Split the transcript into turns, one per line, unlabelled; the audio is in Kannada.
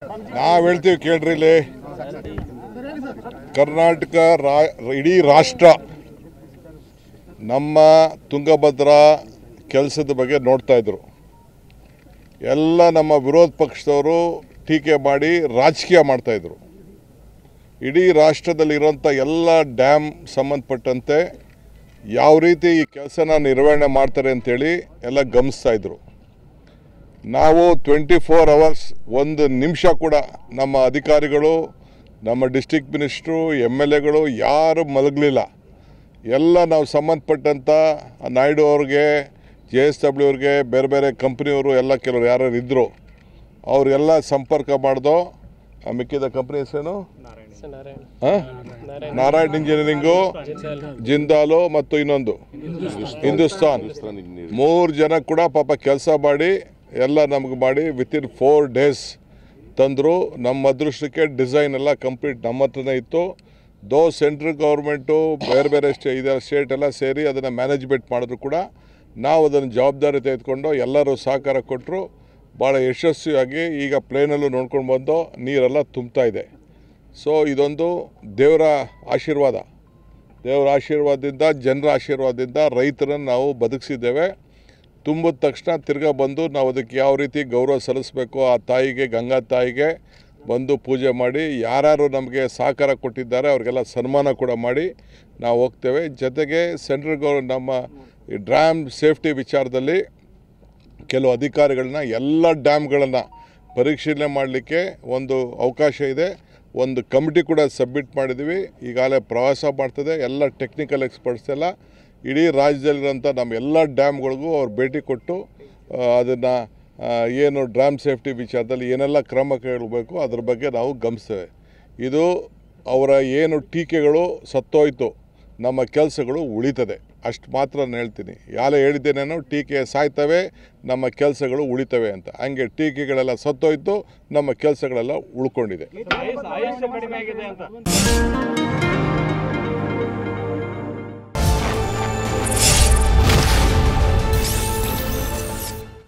ನಾವು ಹೇಳ್ತೀವಿ ಕೇಳ್ರಿ, ಇಲ್ಲಿ ಕರ್ನಾಟಕ ಇಡೀ ರಾಷ್ಟ್ರ ನಮ್ಮ ತುಂಗಭದ್ರಾ ಕೆಲಸದ ಬಗ್ಗೆ ನೋಡ್ತಾ ಇದ್ರು. ಎಲ್ಲ ನಮ್ಮ ವಿರೋಧ ಪಕ್ಷದವರು ಟೀಕೆ ಮಾಡಿ ರಾಜಕೀಯ ಮಾಡ್ತಾಯಿದ್ರು. ಇಡೀ ರಾಷ್ಟ್ರದಲ್ಲಿರೋಂಥ ಎಲ್ಲ ಡ್ಯಾಮ್ ಸಂಬಂಧಪಟ್ಟಂತೆ ಯಾವ ರೀತಿ ಈ ಕೆಲಸನ ನಿರ್ವಹಣೆ ಮಾಡ್ತಾರೆ ಅಂತೇಳಿ ಎಲ್ಲ ಗಮನಿಸ್ತಾಯಿದ್ರು. ನಾವು 24 hours ಒಂದು ನಿಮಿಷ ಕೂಡ ನಮ್ಮ ಅಧಿಕಾರಿಗಳು, ನಮ್ಮ ಡಿಸ್ಟ್ರಿಕ್ಟ್ ಮಿನಿಸ್ಟ್ರು, MLAಗಳು ಯಾರು ಮಲಗಲಿಲ್ಲ. ಎಲ್ಲ ನಾವು ಸಂಬಂಧಪಟ್ಟಂಥ ನಾಯ್ಡು ಅವ್ರಿಗೆ, JSW ಅವ್ರಿಗೆ, ಬೇರೆ ಬೇರೆ ಕಂಪ್ನಿಯವರು ಎಲ್ಲ ಕೆಲವರು ಯಾರು ಇದ್ದರು ಅವರೆಲ್ಲ ಸಂಪರ್ಕ ಮಾಡ್ದೋ. ಮಿಕ್ಕಿದ ಕಂಪ್ನಿ ಹೆಸರೇನು? ನಾರಾಯಣ್ ಇಂಜಿನಿಯರಿಂಗು, ಜಿಂದಾಲು ಮತ್ತು ಇನ್ನೊಂದು ಹಿಂದೂಸ್ತಾನ್. 3 ಜನ ಕೂಡ ಪಾಪ ಕೆಲಸ ಮಾಡಿ ಎಲ್ಲ ನಮಗೆ ಮಾಡಿ ವಿತಿನ್ 4 days ತಂದರು. ನಮ್ಮ ಅದೃಷ್ಟಕ್ಕೆ ಡಿಸೈನ್ ಎಲ್ಲ ಕಂಪ್ಲೀಟ್ ನಮ್ಮ ಹತ್ರನೇ ಇತ್ತು. ಸೆಂಟ್ರಲ್ ಗೌರ್ಮೆಂಟು ಬೇರೆ ಬೇರೆ ಸ್ಟೇಟ್ ಎಲ್ಲ ಸೇರಿ ಅದನ್ನು ಮ್ಯಾನೇಜ್ಮೆಂಟ್ ಮಾಡಿದ್ರು ಕೂಡ ನಾವು ಅದನ್ನು ಜವಾಬ್ದಾರಿ ತೆಗೆದುಕೊಂಡು ಎಲ್ಲರೂ ಸಹಕಾರ ಕೊಟ್ಟರು. ಭಾಳ ಯಶಸ್ವಿಯಾಗಿ ಈಗ ಪ್ಲೇನಲ್ಲೂ ನೋಡ್ಕೊಂಡು ಬಂದು ನೀರೆಲ್ಲ ತುಂಬ್ತಾ ಇದೆ. ಸೊ ಇದೊಂದು ದೇವರ ಆಶೀರ್ವಾದ. ದೇವರ ಆಶೀರ್ವಾದದಿಂದ, ಜನರ ಆಶೀರ್ವಾದದಿಂದ ರೈತರನ್ನು ನಾವು ಬದುಕಿಸಿದ್ದೇವೆ. ತುಂಬಿದ ತಕ್ಷಣ ತಿರ್ಗಾ ಬಂದು ನಾವು ಅದಕ್ಕೆ ಯಾವ ರೀತಿ ಗೌರವ ಸಲ್ಲಿಸಬೇಕು, ಆ ತಾಯಿಗೆ, ಗಂಗಾ ತಾಯಿಗೆ ಬಂದು ಪೂಜೆ ಮಾಡಿ ಯಾರ್ಯಾರು ನಮಗೆ ಸಹಕಾರ ಕೊಟ್ಟಿದ್ದಾರೆ ಅವ್ರಿಗೆಲ್ಲ ಸನ್ಮಾನ ಕೂಡ ಮಾಡಿ ನಾವು ಹೋಗ್ತೇವೆ. ಜೊತೆಗೆ ಸೆಂಟ್ರಲ್ ನಮ್ಮ ಡ್ಯಾಮ್ ಸೇಫ್ಟಿ ವಿಚಾರದಲ್ಲಿ ಕೆಲವು ಅಧಿಕಾರಿಗಳನ್ನ ಎಲ್ಲ ಡ್ಯಾಮ್ಗಳನ್ನು ಪರಿಶೀಲನೆ ಮಾಡಲಿಕ್ಕೆ ಒಂದು ಅವಕಾಶ ಇದೆ. ಒಂದು ಕಮಿಟಿ ಕೂಡ ಸಬ್ಮಿಟ್ ಮಾಡಿದ್ದೀವಿ. ಈಗಾಗಲೇ ಪ್ರವಾಸ ಮಾಡ್ತದೆ. ಎಲ್ಲ ಟೆಕ್ನಿಕಲ್ ಎಕ್ಸ್ಪರ್ಟ್ಸ್ ಎಲ್ಲ ಇಡೀ ರಾಜ್ಯದಲ್ಲಿರೋಂಥ ನಮ್ಮ ಎಲ್ಲ ಡ್ಯಾಮ್ಗಳಿಗೂ ಅವ್ರು ಭೇಟಿ ಕೊಟ್ಟು ಅದನ್ನು ಏನು ಡ್ಯಾಮ್ ಸೇಫ್ಟಿ ವಿಚಾರದಲ್ಲಿ ಏನೆಲ್ಲ ಕ್ರಮ ಕೈಗೊಳ್ಳಬೇಕು ಅದ್ರ ಬಗ್ಗೆ ನಾವು ಗಮನಿಸ್ತೇವೆ. ಇದು ಅವರ ಏನು ಟೀಕೆಗಳು ಸತ್ತೋಯ್ತು, ನಮ್ಮ ಕೆಲಸಗಳು ಉಳಿತದೆ, ಅಷ್ಟು ಮಾತ್ರ ನಾನು ಹೇಳ್ತೀನಿ. ಹೇಳಿದ್ದೆ ನಾನು, ಟೀಕೆ ಸಾಯ್ತವೆ, ನಮ್ಮ ಕೆಲಸಗಳು ಉಳಿತವೆ ಅಂತ. ಹಂಗೆ ಟೀಕೆಗಳೆಲ್ಲ ಸತ್ತೋಯ್ತು, ನಮ್ಮ ಕೆಲಸಗಳೆಲ್ಲ ಉಳ್ಕೊಂಡಿದೆ.